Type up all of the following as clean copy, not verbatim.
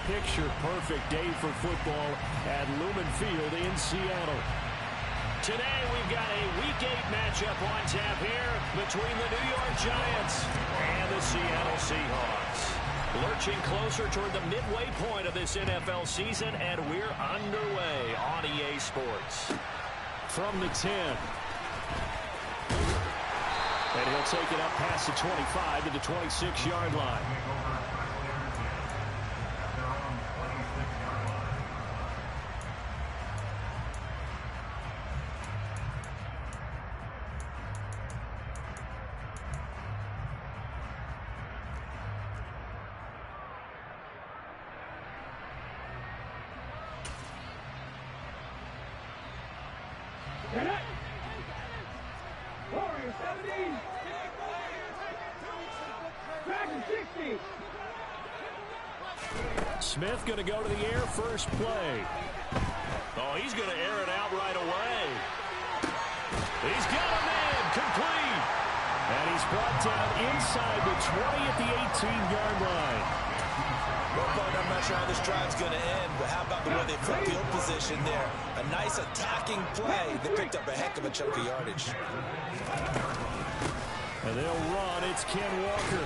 picture-perfect day for football at Lumen Field in Seattle. Today we've got a Week 8 matchup on tap here between the New York Giants and the Seattle Seahawks. Lurching closer toward the midway point of this NFL season, and we're underway on EA Sports. From the 10. And he'll take it up past the 25 to the 26-yard line. Smith going to go to the air first play. Oh, he's going to air it out right away. He's got a man complete. And he's brought down inside the 20 at the 18-yard line. Well, Bud, I'm not sure how this drive's going to end, but how about the way they put field position there? A nice attacking play. They picked up a heck of a chunk of yardage. And they'll run. It's Ken Walker.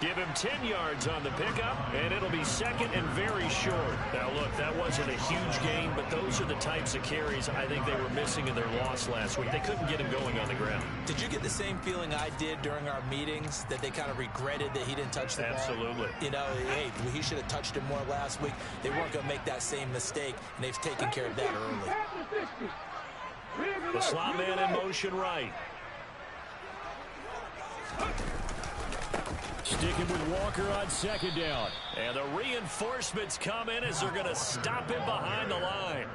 Give him 10 yards on the pickup, and it'll be second and very short. Now, look, that wasn't a huge gain, but those are the types of carries I think they were missing in their loss last week. They couldn't get him going on the ground. Did you get the same feeling I did during our meetings, that they kind of regretted that he didn't touch the ball? Absolutely. You know, hey, he should have touched it more last week. They weren't going to make that same mistake, and they've taken care of that early. The slot man in motion right. Sticking with Walker on second down. And the reinforcements come in as they're going to stop him behind the line.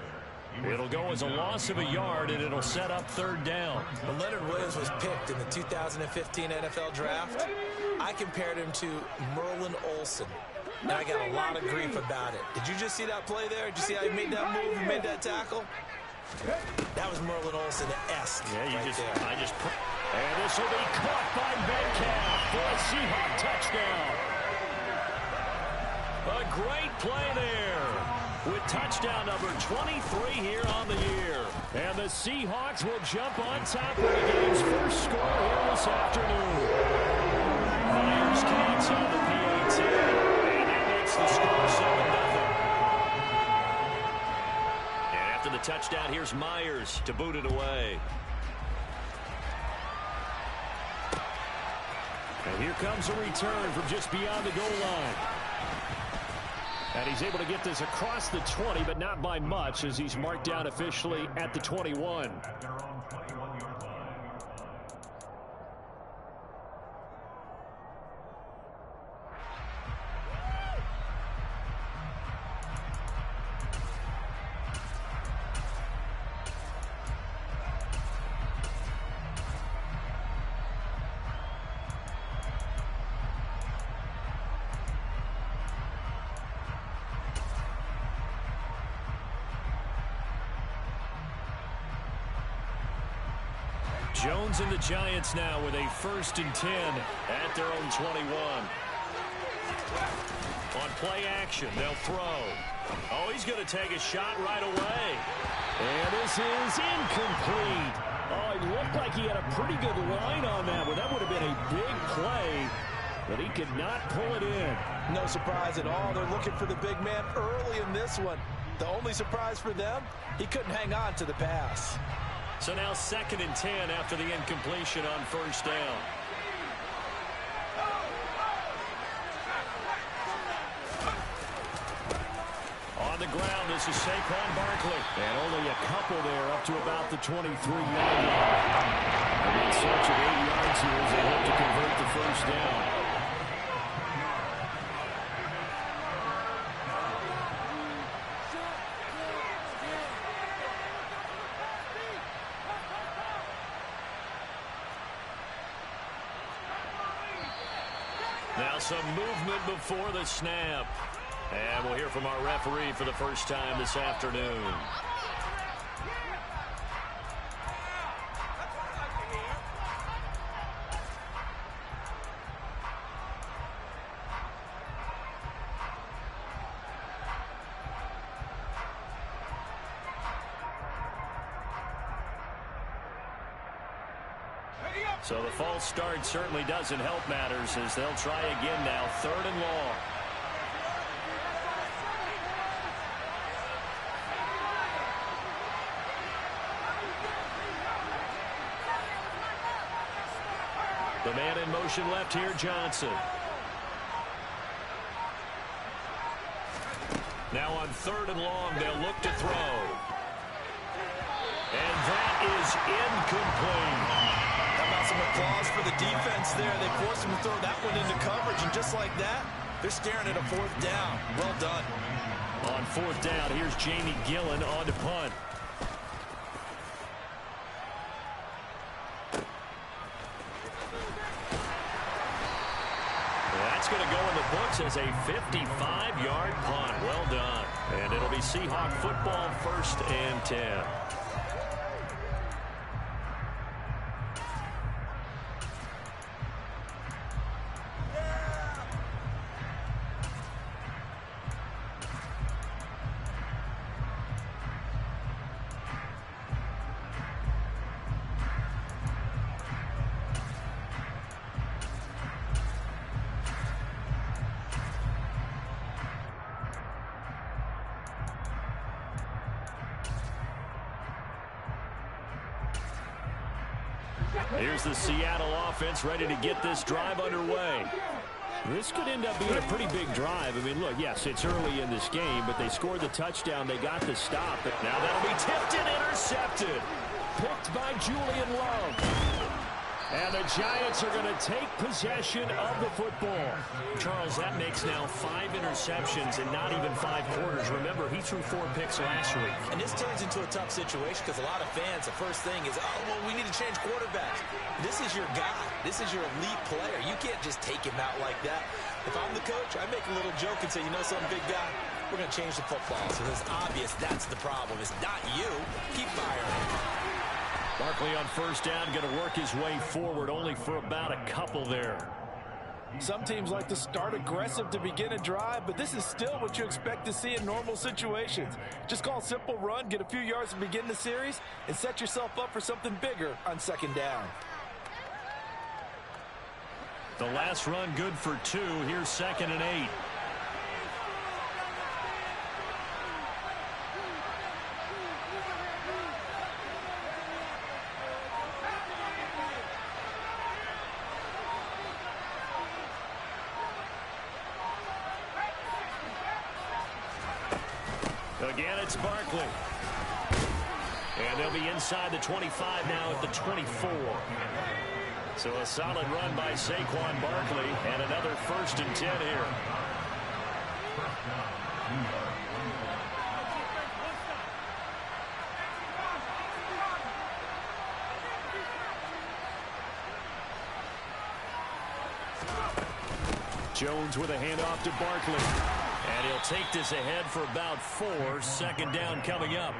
It'll go as a loss of a yard, and it'll set up third down. When Leonard Williams was picked in the 2015 NFL Draft, I compared him to Merlin Olsen. And I got a lot of grief about it. Did you just see that play there? Did you see how he made that move and made that tackle? That was Merlin Olsen-esque. Yeah, right there. And this will be caught by Metcalf for a Seahawk touchdown. A great play there with touchdown number 23 here on the year. And the Seahawks will jump on top of the game's first score here this afternoon. Myers counts on the PAT, and that makes the score 7-0. And after the touchdown, here's Myers to boot it away. And here comes a return from just beyond the goal line. And he's able to get this across the 20, but not by much, as he's marked down officially at the 21. Jones and the Giants now with a 1st and 10 at their own 21. On play action, they'll throw. Oh, he's going to take a shot right away. And this is incomplete. Oh, it looked like he had a pretty good line on that one. That would have been a big play, but he could not pull it in. No surprise at all. They're looking for the big man early in this one. The only surprise for them, he couldn't hang on to the pass. So now 2nd and 10 after the incompletion on 1st down. On the ground, this is Saquon Barkley. And only a couple there up to about the 23-yard line. In search of 8 yards here as they hope to convert the 1st down. Now some movement before the snap. And we'll hear from our referee for the first time this afternoon. So the false start certainly doesn't help matters as they'll try again now, 3rd and long. The man in motion left here, Johnson. Now on 3rd and long, they'll look to throw. And that is incomplete. How about some applause for the defense there? They forced him to throw that one into coverage, and just like that, they're staring at a 4th down. Well done. On 4th down, here's Jamie Gillen on to punt. That's going to go in the books as a 55-yard punt. Well done. And it'll be Seahawk football, 1st and 10. Here's the Seattle offense ready to get this drive underway. This could end up being a pretty big drive. I mean, look, yes, it's early in this game, but they scored the touchdown. They got the stop. But now that'll be tipped and intercepted. Picked by Julian Love. And the Giants are going to take possession of the football. Charles, that makes now 5 interceptions in not even 5 quarters. Remember, he threw 4 picks last week. And this turns into a tough situation because a lot of fans, the first thing is, oh, well, we need to change quarterbacks. This is your guy. This is your elite player. You can't just take him out like that. If I'm the coach, I make a little joke and say, you know something, big guy? We're going to change the football. So it's obvious that's the problem. It's not you. Keep firing. Barkley on 1st down, going to work his way forward, only for about a couple there. Some teams like to start aggressive to begin a drive, but this is still what you expect to see in normal situations. Just call a simple run, get a few yards to begin the series, and set yourself up for something bigger on 2nd down. The last run good for 2. Here's 2nd and 8. Again, it's Barkley. And they'll be inside the 25 now at the 24. So a solid run by Saquon Barkley and another 1st and 10 here. Jones with a handoff to Barkley. And he'll take this ahead for about 4. 2nd down coming up.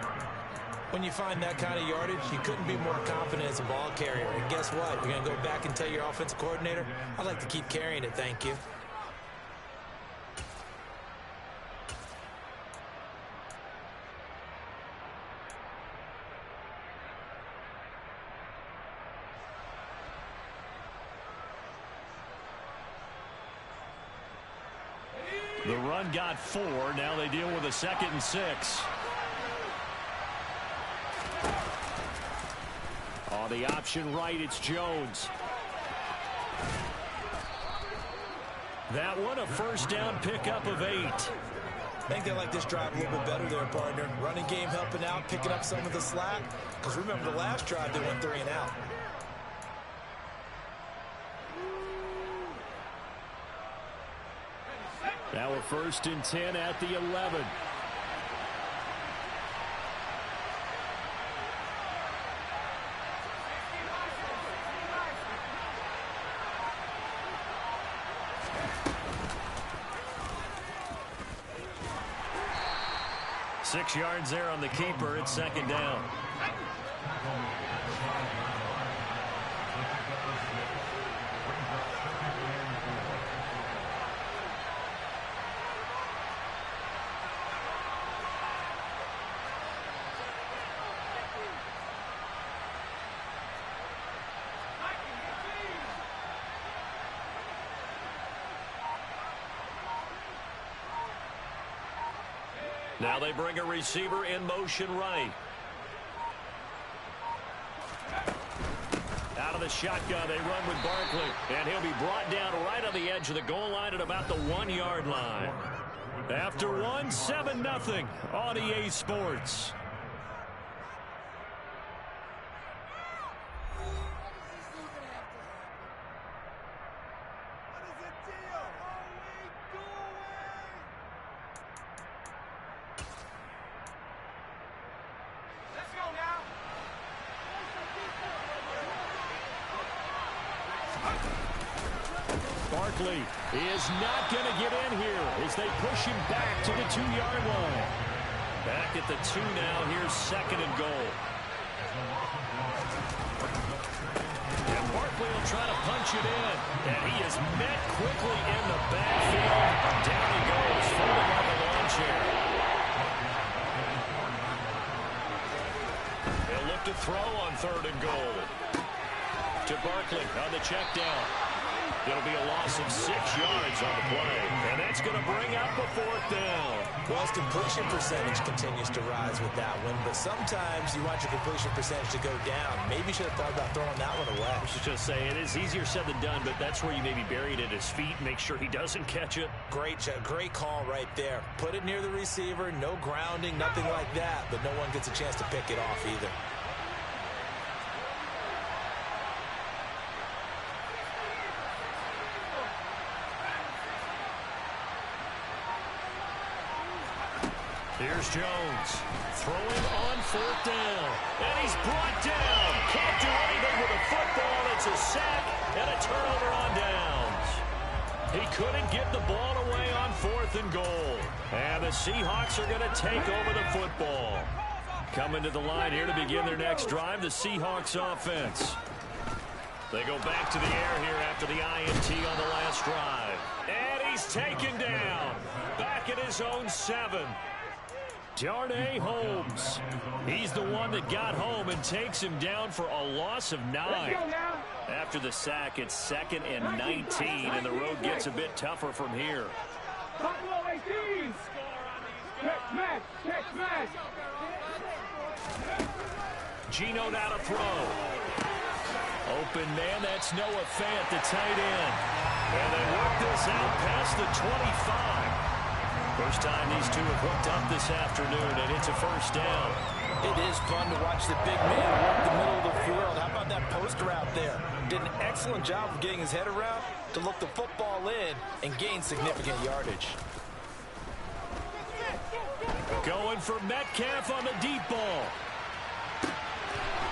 When you find that kind of yardage, you couldn't be more confident as a ball carrier. And guess what? You're going to go back and tell your offensive coordinator, I'd like to keep carrying it, thank you. The run got 4. Now they deal with a 2nd and 6. On the option right, it's Jones. That one a 1st down pickup of 8. I think they like this drive a little bit better there, partner. Running game helping out, picking up some of the slack. Because remember the last drive, they went 3 and out. Now a 1st and 10 at the 11. Six yards there on the keeper. It's 2nd down. Now they bring a receiver in motion right. Out of the shotgun, they run with Barkley. And he'll be brought down right on the edge of the goal line at about the 1-yard line. After one, 7-0 on EA Sports. Barkley is not going to get in here as they push him back to the 2-yard line. Back at the 2 now. Here's 2nd and goal. And Barkley will try to punch it in. And he is met quickly in the backfield. Down he goes, folding on the lawn chair. They'll look to throw on 3rd and goal. To Barkley on the check down. It'll be a loss of 6 yards on the play. And that's going to bring up a 4th down. Well, his completion percentage continues to rise with that one. But sometimes you want your completion percentage to go down. Maybe you should have thought about throwing that one away. I should just say, it is easier said than done, but that's where you maybe bury it at his feet. Make sure he doesn't catch it. Great call right there. Put it near the receiver. No grounding, nothing like that. But no one gets a chance to pick it off either. Here's Jones throwing on 4th down. And he's brought down. Can't do anything with the football. It's a sack and a turnover on downs. He couldn't get the ball away on 4th and goal. And the Seahawks are going to take over the football. Coming to the line here to begin their next drive, the Seahawks offense. They go back to the air here after the INT on the last drive. And he's taken down. Back at his own 7. Darnay Holmes. He's the one that got home and takes him down for a loss of 9. After the sack, it's 2nd and 19, and the road gets a bit tougher from here. Geno now to throw. Open man, that's Noah Fant, the tight end. And they work this out past the 25. First time these two have hooked up this afternoon, and it's a 1st down. It is fun to watch the big man work the middle of the field. How about that post route there? Did an excellent job of getting his head around to look the football in and gain significant yardage. Going for Metcalf on the deep ball.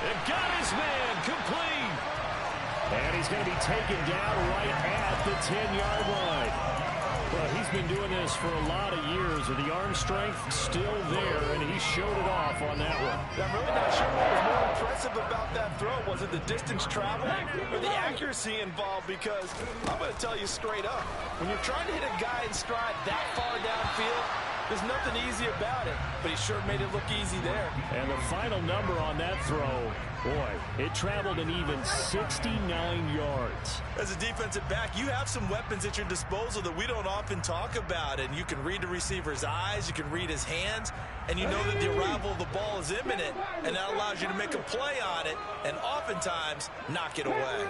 And got his man complete. And he's going to be taken down right at the 10-yard line. Well, he's been doing this for a lot of years, and the arm strength still there, and he showed it off on that one. I'm really not sure what was more impressive about that throw. Was it the distance traveled or the accuracy involved? Because I'm going to tell you straight up, when you're trying to hit a guy in stride that far downfield, there's nothing easy about it, but he sure made it look easy there. And the final number on that throw, boy, it traveled an even 69 yards. As a defensive back, you have some weapons at your disposal that we don't often talk about. And you can read the receiver's eyes, you can read his hands, and you know that the arrival of the ball is imminent, and that allows you to make a play on it and oftentimes knock it away.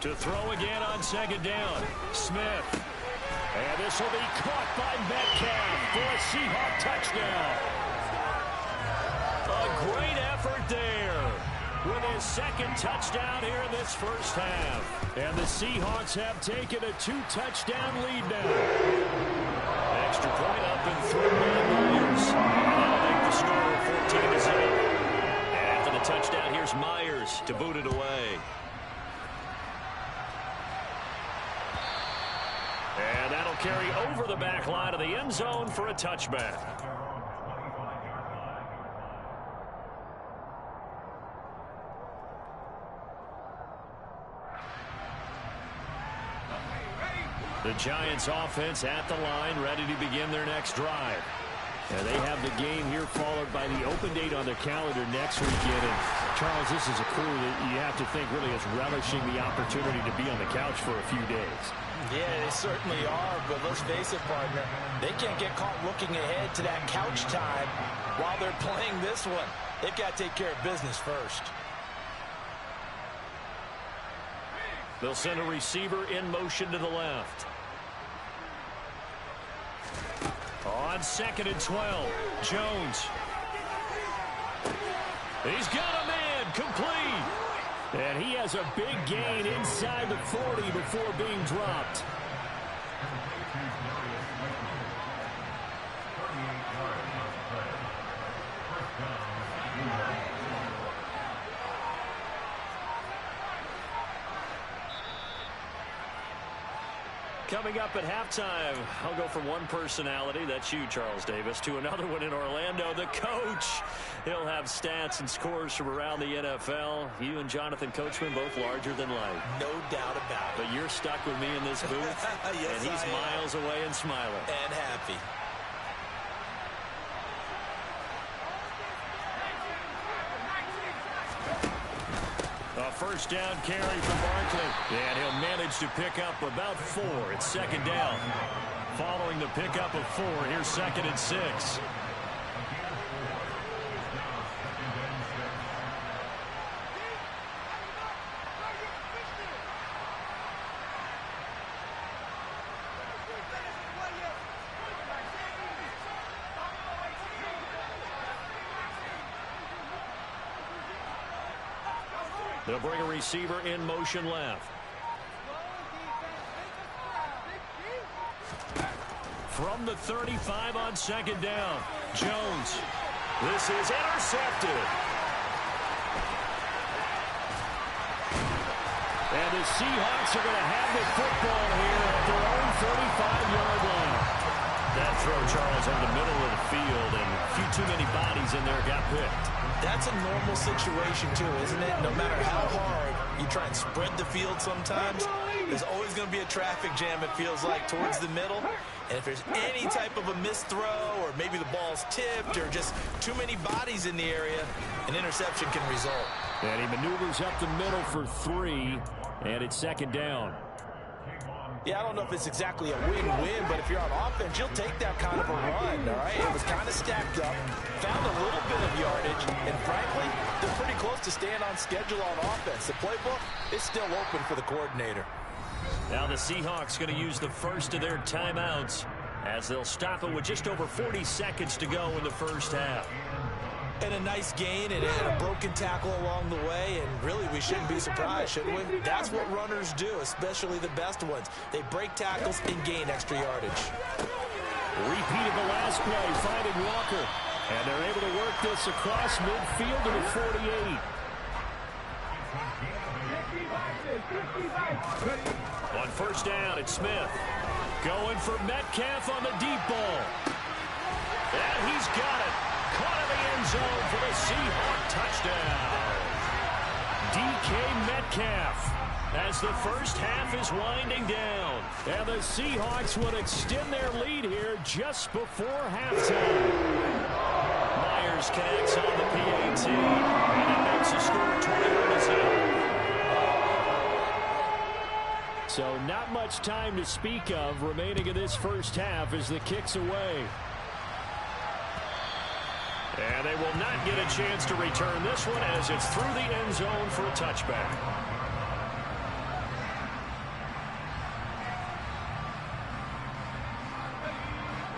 To throw again on 2nd down. Smith. And this will be caught by Metcalf for a Seahawk touchdown. A great effort there with his 2nd touchdown here in this first half. And the Seahawks have taken a 2-touchdown lead now. Extra point up and through Myers. That'll make the score 14-0. And after the touchdown, here's Myers to boot it away. And that'll carry over the back line of the end zone for a touchback. The Giants offense at the line, ready to begin their next drive. And they have the game here followed by the open date on their calendar next weekend. Charles, this is a crew that you have to think really is relishing the opportunity to be on the couch for a few days. Yeah, they certainly are, but let's face it, partner, they can't get caught looking ahead to that couch time while they're playing this one. They've got to take care of business first. They'll send a receiver in motion to the left. On 2nd and 12, Jones. He's got a man, complete. And he has a big gain inside the 40 before being dropped. Coming up at halftime, I'll go from one personality, that's you, Charles Davis, to another one in Orlando, the coach. He'll have stats and scores from around the NFL. You and Jonathan Coachman both larger than life. No doubt about it. But you're stuck with me in this booth, yes, and he's miles away and smiling. And happy. A first down carry for Barkley. And he'll manage to pick up about 4. It's 2nd down. Following the pickup of 4, here's 2nd and 6. They'll bring a receiver in motion left. From the 35 on 2nd down, Jones. This is intercepted. And the Seahawks are going to have the football here at their own 35-yard line. That throw, Charles, over the middle of the field, and a few too many bodies in there got picked. That's a normal situation, too, isn't it? No matter how hard you try and spread the field sometimes, there's always going to be a traffic jam, it feels like, towards the middle. And if there's any type of a missed throw, or maybe the ball's tipped, or just too many bodies in the area, an interception can result. And he maneuvers up the middle for 3, and it's 2nd down. Yeah, I don't know if it's exactly a win-win, but if you're on offense, you'll take that kind of a run, all right? It was kind of stacked up, found a little bit of yardage, and frankly, they're pretty close to staying on schedule on offense. The playbook is still open for the coordinator. Now the Seahawks going to use the first of their timeouts as they'll stop it with just over 40 seconds to go in the first half. And a nice gain and a broken tackle along the way, and really we shouldn't be surprised, should we? That's what runners do, especially the best ones. They break tackles and gain extra yardage. Repeated the last play, finding Walker. And they're able to work this across midfield to the 48. On first down, it's Smith. Going for Metcalf on the deep ball. And he's got it. Caught in the end zone for the Seahawk touchdown. DK Metcalf as the first half is winding down. And the Seahawks would extend their lead here just before halftime. Myers connects on the PAT, and it makes the score 21-0. So not much time to speak of remaining in this first half as the kick's away. And they will not get a chance to return this one as it's through the end zone for a touchback.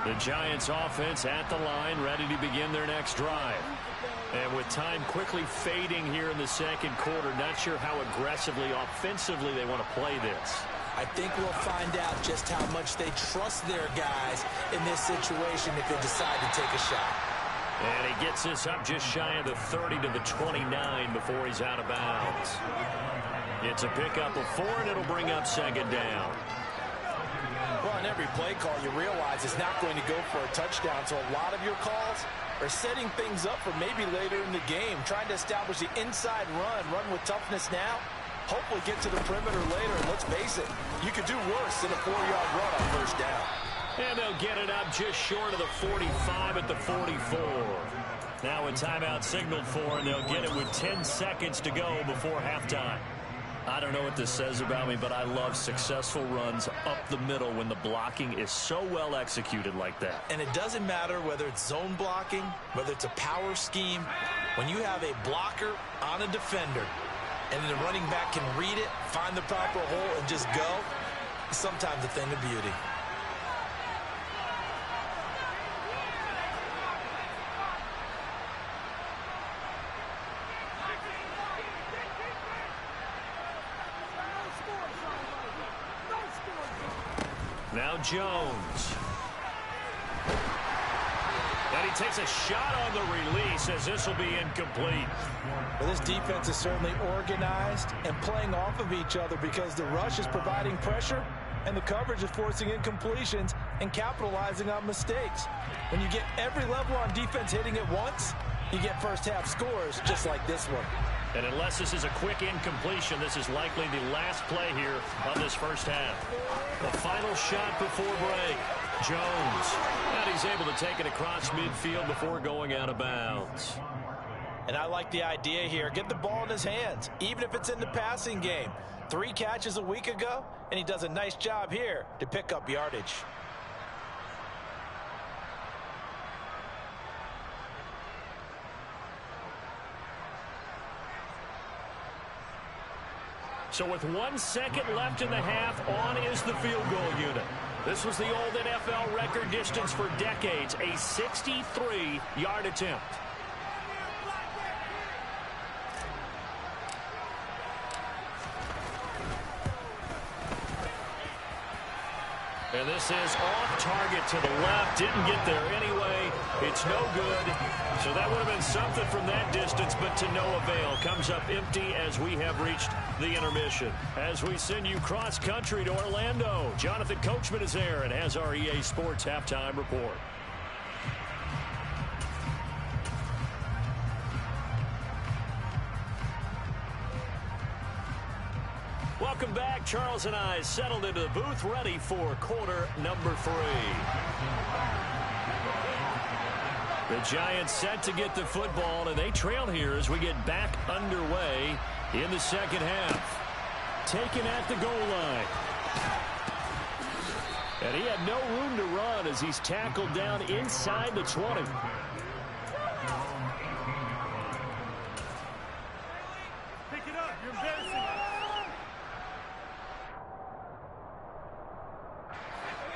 The Giants offense at the line, ready to begin their next drive. And with time quickly fading here in the second quarter, not sure how aggressively, offensively they want to play this. I think we'll find out just how much they trust their guys in this situation if they decide to take a shot. And he gets this up just shy of the 30 to the 29 before he's out of bounds. It's a pickup of 4, and it'll bring up 2nd down. Well, on every play call, you realize it's not going to go for a touchdown, so a lot of your calls are setting things up for maybe later in the game, trying to establish the inside run with toughness now, hopefully get to the perimeter later, and let's face it, you could do worse than a 4-yard run on first down. And they'll get it up just short of the 45 at the 44. Now a timeout signaled for, and they'll get it with 10 seconds to go before halftime. I don't know what this says about me, but I love successful runs up the middle when the blocking is so well executed like that. And it doesn't matter whether it's zone blocking, whether it's a power scheme. When you have a blocker on a defender and the running back can read it, find the proper hole, and just go, it's sometimes a thing of beauty. Now Jones. And he takes a shot on the release as this will be incomplete. Well, this defense is certainly organized and playing off of each other because the rush is providing pressure and the coverage is forcing incompletions and capitalizing on mistakes. When you get every level on defense hitting at once, you get first half scores just like this one. And unless this is a quick incompletion, this is likely the last play here of this first half. The final shot before break. Jones. And he's able to take it across midfield before going out of bounds. And I like the idea here. Get the ball in his hands, even if it's in the passing game. 3 catches a week ago, and he does a nice job here to pick up yardage. So with 1 second left in the half, on is the field goal unit. This was the old NFL record distance for decades, a 63-yard attempt. And this is off target to the left. Didn't get there anyway. It's no good. So that would have been something from that distance, but to no avail. Comes up empty as we have reached the intermission. As we send you cross-country to Orlando, Jonathan Coachman is there and has our EA Sports halftime report. Welcome back. Charles and I settled into the booth, ready for quarter number 3. The Giants set to get the football, and they trail here as we get back underway in the second half. Taken at the goal line. And he had no room to run as he's tackled down inside the 20. Pick it up. You're embarrassing.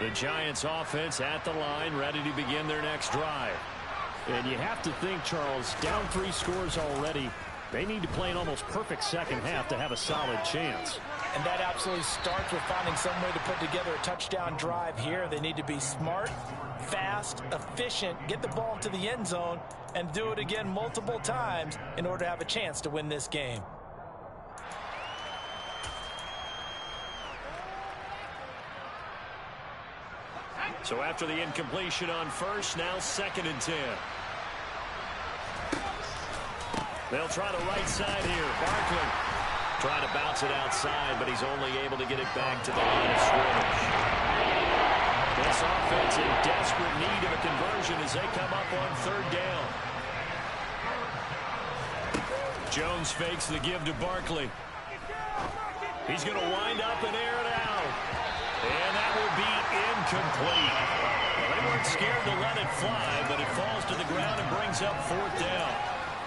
The Giants offense at the line, ready to begin their next drive. And you have to think, Charles, down 3 scores already. They need to play an almost perfect second half to have a solid chance. And that absolutely starts with finding some way to put together a touchdown drive here. They need to be smart, fast, efficient, get the ball to the end zone, and do it again multiple times in order to have a chance to win this game. So after the incompletion on first, now 2nd and 10. They'll try the right side here. Barkley trying to bounce it outside, but he's only able to get it back to the line of scrimmage. This offense in desperate need of a conversion as they come up on 3rd down. Jones fakes the give to Barkley. He's going to wind up and air it out. And that will be incomplete. Well, they weren't scared to let it fly, but it falls to the ground and brings up 4th down.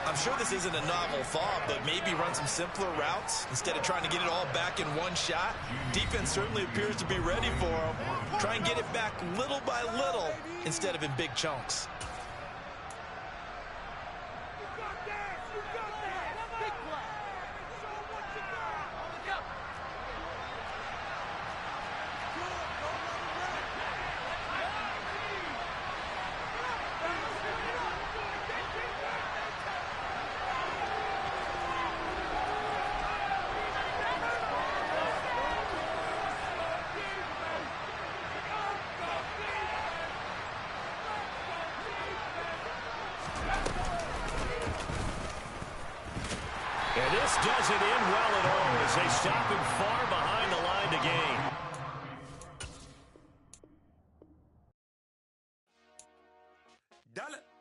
I'm sure this isn't a novel thought, but maybe run some simpler routes instead of trying to get it all back in one shot. Defense certainly appears to be ready for them. Try and get it back little by little instead of in big chunks. And this doesn't end well at all as they stop him far behind the line to gain. Dale.